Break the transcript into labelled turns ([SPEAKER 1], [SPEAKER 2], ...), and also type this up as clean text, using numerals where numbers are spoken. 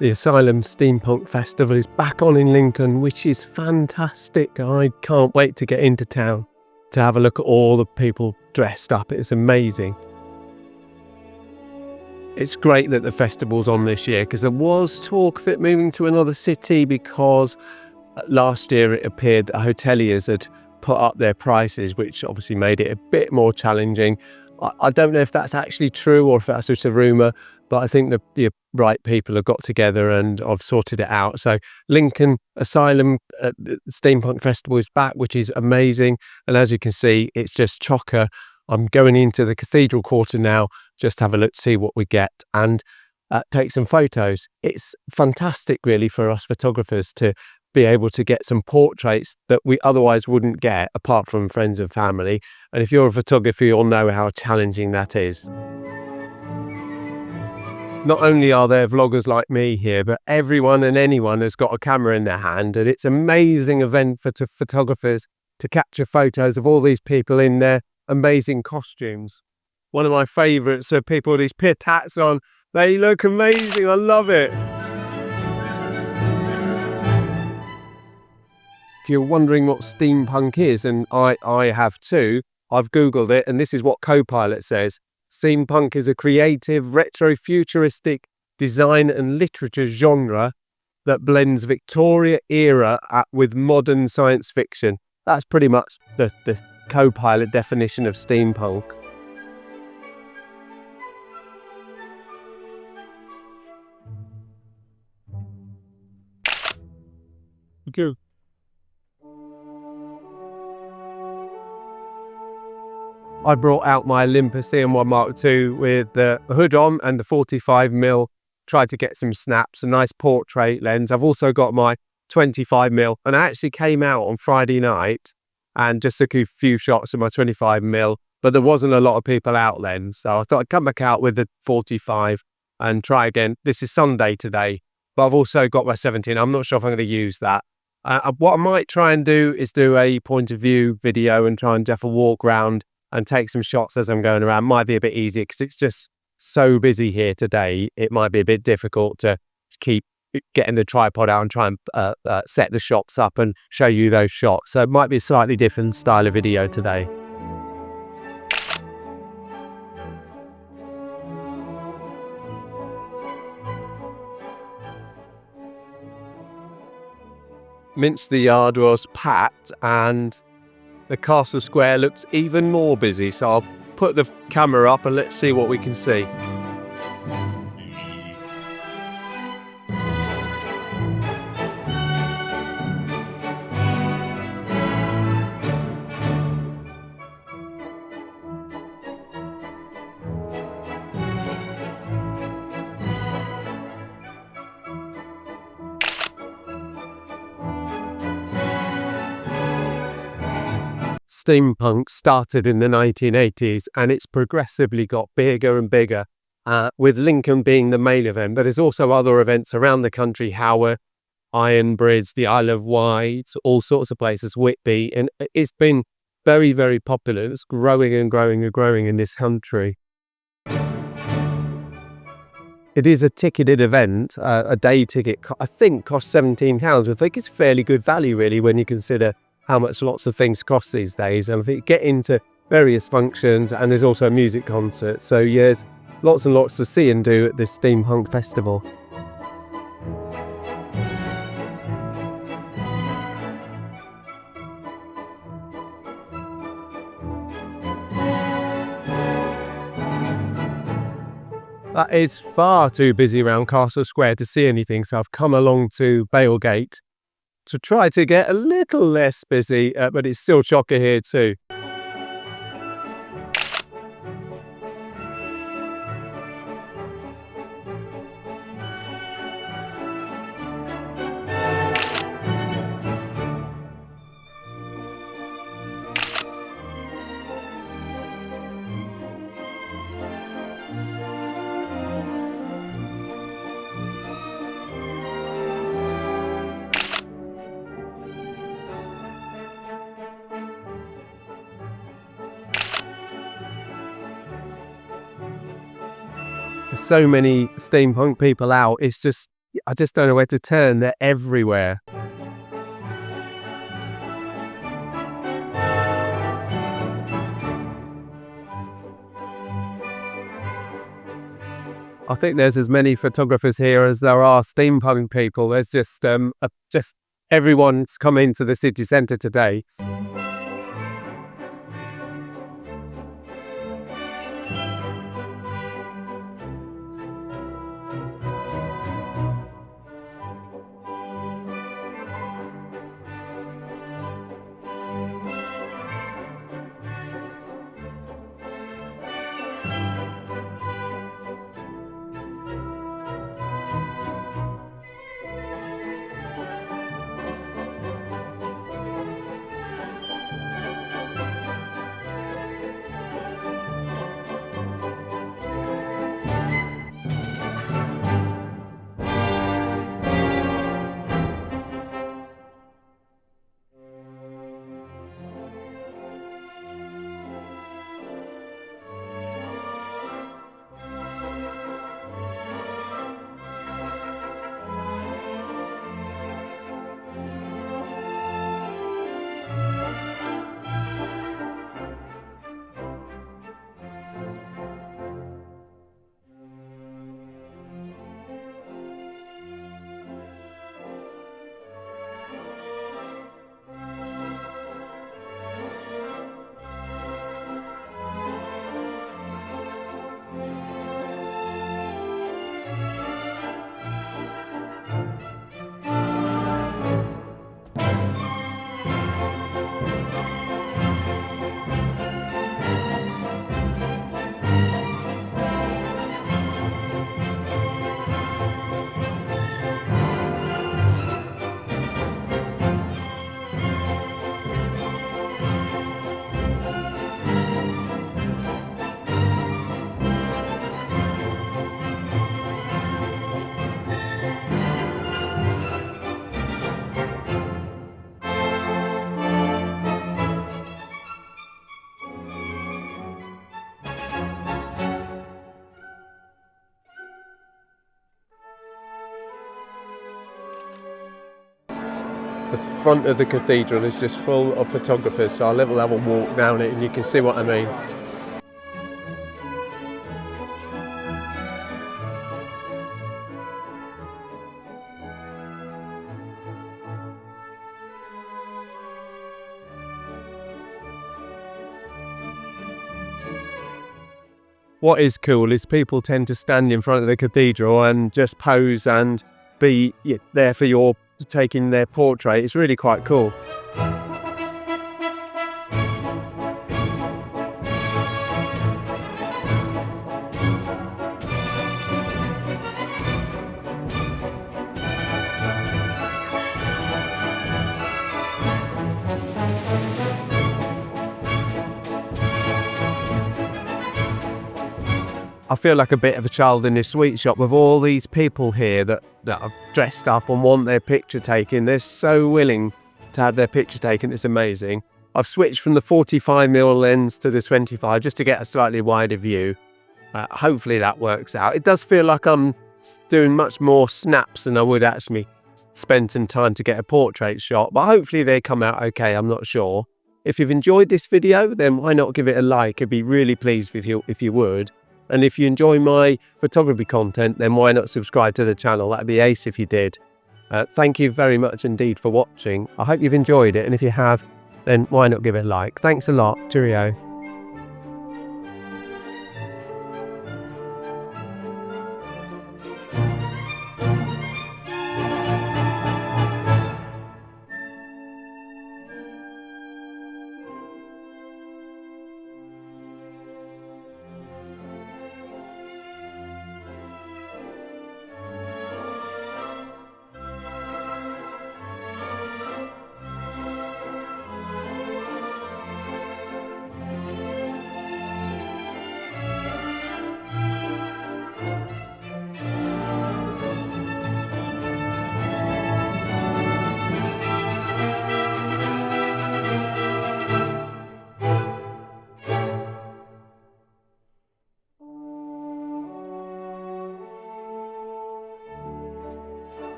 [SPEAKER 1] The Asylum Steampunk Festival is back on in Lincoln, which is fantastic. I can't wait to get into town to have a look at all the people dressed up. It's amazing. It's great that the festival's on this year, because there was talk of it moving to another city, because last year it appeared that hoteliers had put up their prices, which obviously made it a bit more challenging. I don't know if that's actually true or if that's just a rumour, but I think the right people have got together and have sorted it out. So Lincoln Asylum Steampunk Festival is back, which is amazing. And as you can see, it's just chocker. I'm going into the cathedral quarter now, just to have a look to see what we get and take some photos. It's fantastic really for us photographers to be able to get some portraits that we otherwise wouldn't get apart from friends and family. And if you're a photographer, you'll know how challenging that is. Not only are there vloggers like me here, but everyone and anyone has got a camera in their hand, and it's an amazing event for photographers to capture photos of all these people in their amazing costumes. One of my favourites are people with these pit hats on. They look amazing, I love it. If you're wondering what steampunk is, and I have too, I've googled it, and this is what Copilot says. Steampunk is a creative, retro-futuristic design and literature genre that blends Victorian era with modern science fiction. That's pretty much the Copilot definition of steampunk. Okay. I brought out my Olympus EM1 Mark II with the hood on and the 45mm. Tried to get some snaps, a nice portrait lens. I've also got my 25mm, and I actually came out on Friday night and just took a few shots of my 25mm, but there wasn't a lot of people out then, so I thought I'd come back out with the 45 and try again. This is Sunday today, but I've also got my 17. I'm not sure if I'm going to use that. What I might try and do is do a point of view video and try and have a walk around and take some shots as I'm going around. Might be a bit easier because it's just so busy here today. It might be a bit difficult to keep getting the tripod out and try and set the shots up and show you those shots. So it might be a slightly different style of video today. Minster Yard was packed and the castle square looks even more busy, so I'll put the camera up and let's see what we can see. Steampunk started in the 1980s and it's progressively got bigger and bigger, with Lincoln being the main event, but there's also other events around the country: Howard, Ironbridge, the Isle of Wight, all sorts of places, Whitby, and it's been very, very popular. It's growing and growing and growing in this country. It is a ticketed event. A day ticket, I think, costs £17. I think it's fairly good value really when you consider how much lots of things cost these days. And I think get into various functions, and there's also a music concert. So yeah, there's lots and lots to see and do at this Steampunk Festival. That is far too busy around Castle Square to see anything, so I've come along to Bailgate to try to get a little less busy, but it's still chocker here too. There's so many steampunk people out. It's just, I just don't know where to turn. They're everywhere. I think there's as many photographers here as there are steampunk people. There's just everyone's come into the city centre today. The front of the cathedral is just full of photographers, so I'll have a walk down it and you can see what I mean. What is cool is people tend to stand in front of the cathedral and just pose and be there for your taking their portrait. It's really quite cool. I feel like a bit of a child in a sweet shop with all these people here that have dressed up and want their picture taken. They're so willing to have their picture taken. It's amazing. I've switched from the 45mm lens to the 25 just to get a slightly wider view. Hopefully that works out. It does feel like I'm doing much more snaps than I would actually spend some time to get a portrait shot, but hopefully they come out okay. I'm not sure. If you've enjoyed this video, then why not give it a like? I'd be really pleased with you if you would. And if you enjoy my photography content, then why not subscribe to the channel? That'd be ace if you did. Thank you very much indeed for watching. I hope you've enjoyed it, and if you have, then why not give it a like? Thanks a lot. Cheerio.